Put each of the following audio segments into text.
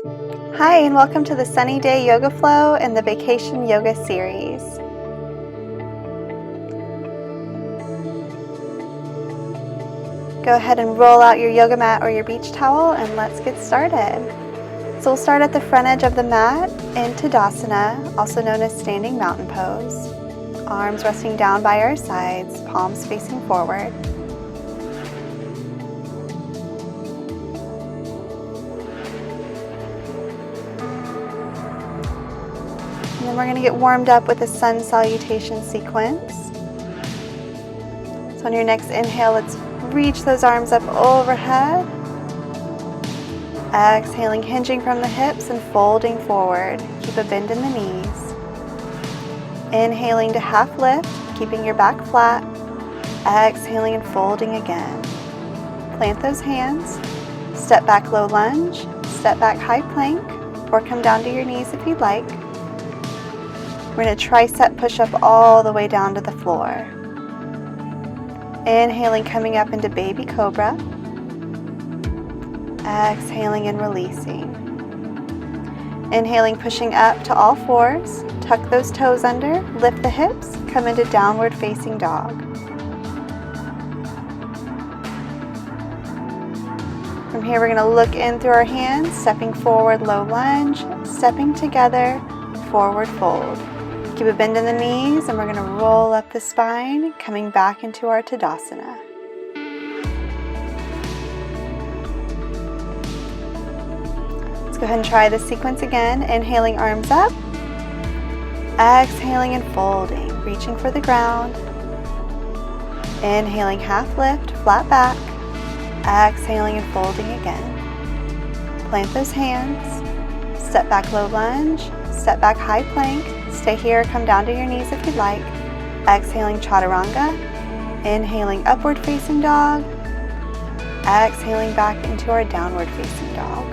Hi, and welcome to the Sunny Day Yoga Flow and the Vacation Yoga series. Go ahead and roll out your yoga mat or your beach towel and let's get started. So we'll start at the front edge of the mat in Tadasana, also known as Standing Mountain Pose. Arms resting down by our sides, palms facing forward. And then we're going to get warmed up with the sun salutation sequence. So on your next inhale, let's reach those arms up overhead. Exhaling, hinging from the hips and folding forward. Keep a bend in the knees. Inhaling to half lift, keeping your back flat. Exhaling and folding again. Plant those hands. Step back low lunge, step back high plank, or come down to your knees if you'd like. We're going to tricep push up all the way down to the floor. Inhaling, coming up into baby cobra. Exhaling and releasing. Inhaling, pushing up to all fours. Tuck those toes under, lift the hips, come into downward facing dog. From here, we're going to look in through our hands, stepping forward, low lunge, stepping together, forward fold. Keep a bend in the knees, and we're going to roll up the spine, coming back into our Tadasana. Let's go ahead and try this sequence again. Inhaling, arms up. Exhaling and folding, reaching for the ground. Inhaling, half lift, flat back. Exhaling and folding again. Plant those hands. Step back, low lunge. Step back, high plank. Stay here, come down to your knees if you'd like. Exhaling, chaturanga. Inhaling, upward facing dog. Exhaling back into our downward facing dog.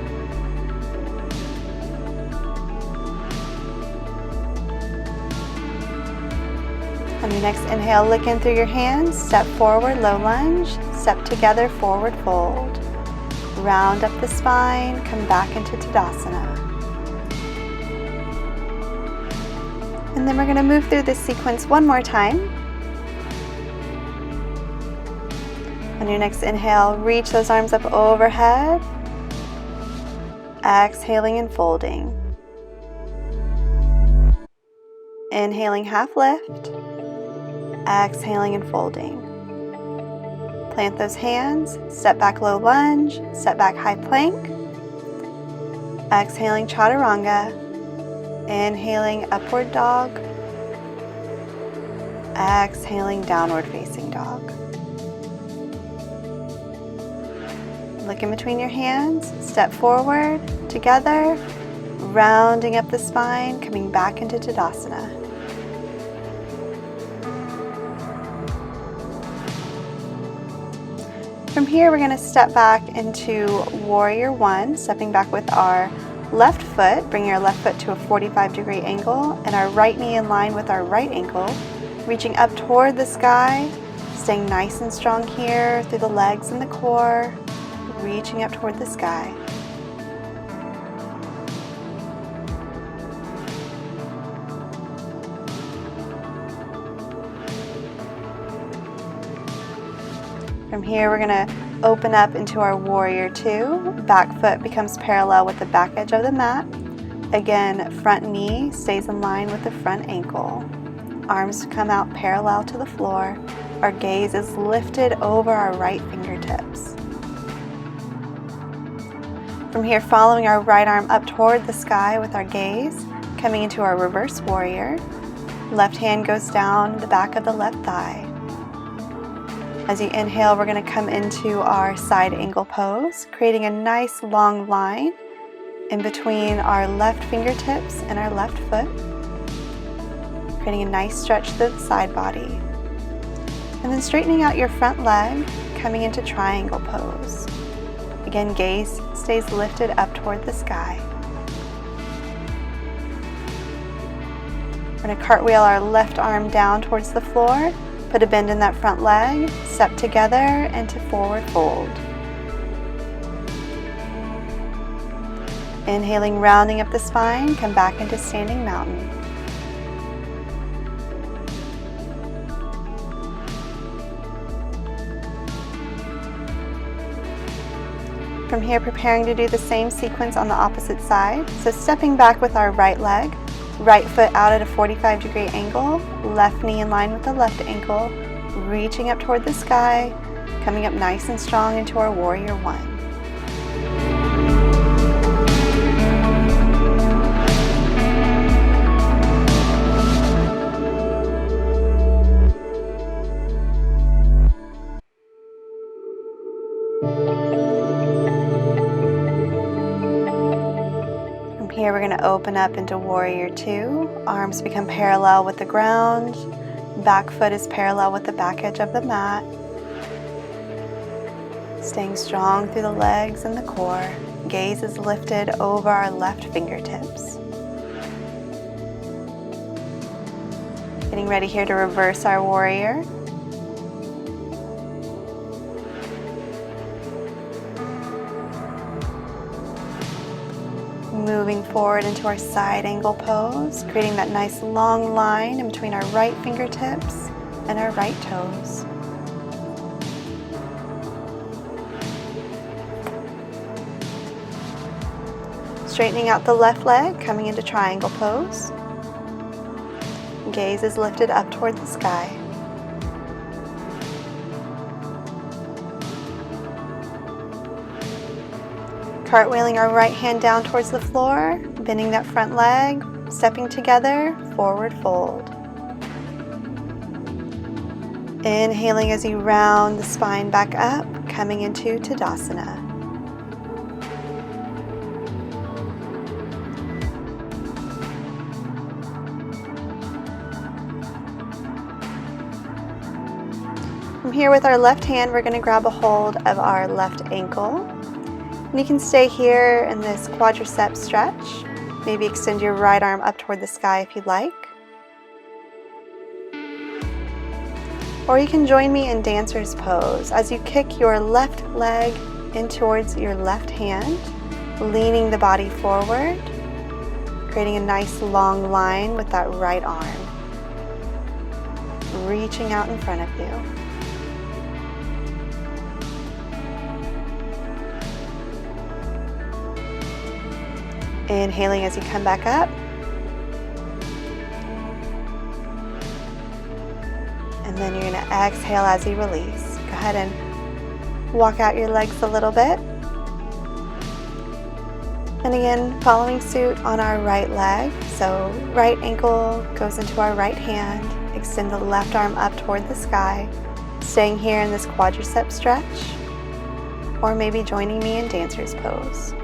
On your next inhale, look in through your hands. Step forward, low lunge. Step together, forward fold. Round up the spine, come back into Tadasana. And then we're going to move through this sequence one more time. On your next inhale, reach those arms up overhead. Exhaling and folding. Inhaling, half lift. Exhaling and folding. Plant those hands. Step back, low lunge. Step back, high plank. Exhaling, chaturanga. Inhaling, upward dog. Exhaling, downward facing dog. Look in between your hands. Step forward, together, rounding up the spine, coming back into Tadasana. From here, we're going to step back into Warrior One, stepping back with our left foot. Bring your left foot to a 45-degree angle and our right knee in line with our right ankle, reaching up toward the sky, staying nice and strong here through the legs and the core, reaching up toward the sky. From here, we're going to open up into our Warrior Two. Back foot becomes parallel with the back edge of the mat. Again, front knee stays in line with the front ankle. Arms come out parallel to the floor. Our gaze is lifted over our right fingertips. From here, following our right arm up toward the sky with our gaze, coming into our Reverse Warrior. Left hand goes down the back of the left thigh. As you inhale, we're going to come into our side angle pose, creating a nice long line in between our left fingertips and our left foot, creating a nice stretch through the side body. And then straightening out your front leg, coming into triangle pose. Again, gaze stays lifted up toward the sky. We're going to cartwheel our left arm down towards the floor. Put a bend in that front leg, step together into forward fold. Inhaling, rounding up the spine, come back into standing mountain. From here, preparing to do the same sequence on the opposite side. So stepping back with our right leg, right foot out at a 45-degree angle, left knee in line with the left ankle, reaching up toward the sky, coming up nice and strong into our warrior one. Here we're going to open up into warrior two. Arms become parallel with the ground. Back foot is parallel with the back edge of the mat. Staying strong through the legs and the core. Gaze is lifted over our left fingertips. Getting ready here to reverse our warrior. Moving forward into our side angle pose, creating that nice long line in between our right fingertips and our right toes. Straightening out the left leg, coming into triangle pose. Gaze is lifted up toward the sky. Cartwheeling our right hand down towards the floor, bending that front leg, stepping together, forward fold. Inhaling as you round the spine back up, coming into Tadasana. From here with our left hand, we're going to grab a hold of our left ankle. And you can stay here in this quadricep stretch. Maybe extend your right arm up toward the sky if you'd like. Or you can join me in dancer's pose as you kick your left leg in towards your left hand, leaning the body forward, creating a nice long line with that right arm, reaching out in front of you. Inhaling as you come back up. And then you're going to exhale as you release. Go ahead and walk out your legs a little bit. And again, following suit on our right leg. So right ankle goes into our right hand. Extend the left arm up toward the sky. Staying here in this quadricep stretch. Or maybe joining me in dancer's pose.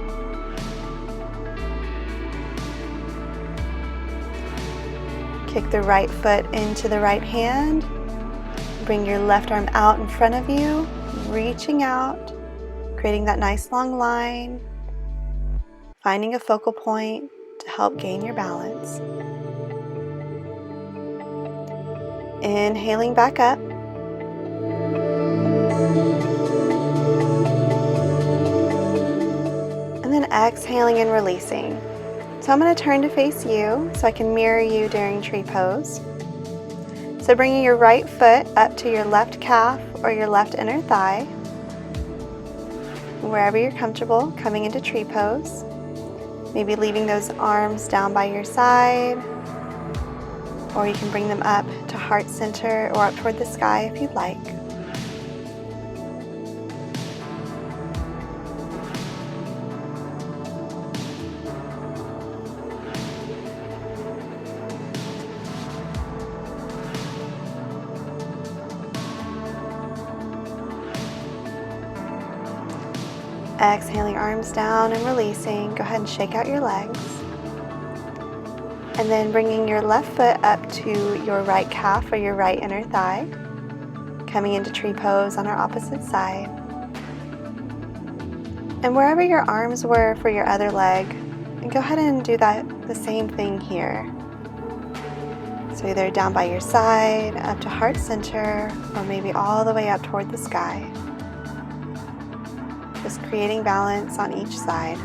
Kick the right foot into the right hand. Bring your left arm out in front of you, reaching out, creating that nice long line, finding a focal point to help gain your balance. Inhaling back up. And then exhaling and releasing. So I'm going to turn to face you so I can mirror you during tree pose. So bringing your right foot up to your left calf or your left inner thigh. Wherever you're comfortable, coming into tree pose. Maybe leaving those arms down by your side. Or you can bring them up to heart center or up toward the sky if you'd like. Exhaling, arms down and releasing. Go ahead and shake out your legs. And then bringing your left foot up to your right calf or your right inner thigh. Coming into tree pose on our opposite side. And wherever your arms were for your other leg, go ahead and do the same thing here. So either down by your side, up to heart center, or maybe all the way up toward the sky. Just creating balance on each side.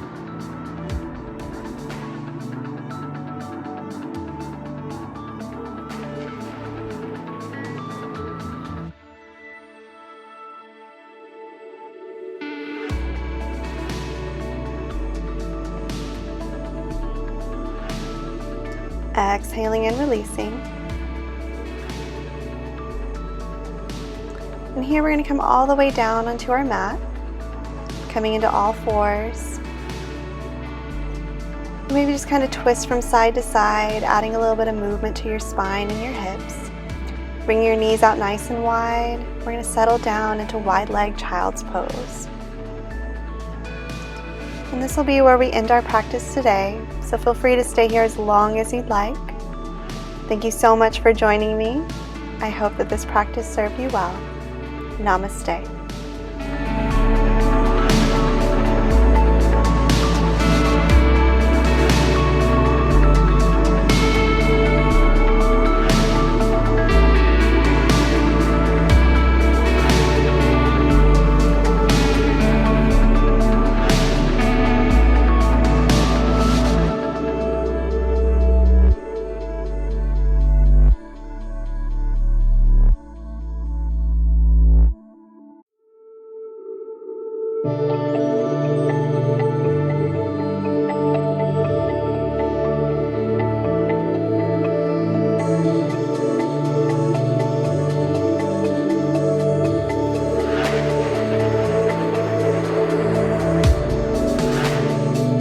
exhaling and releasing. And here we're going to come all the way down onto our mat, coming into all fours. Maybe just kind of twist from side to side, adding a little bit of movement to your spine and your hips. Bring your knees out nice and wide. We're going to settle down into wide-legged child's pose. And this will be where we end our practice today, so feel free to stay here as long as you'd like. Thank you so much for joining me. I hope that this practice served you well. Namaste.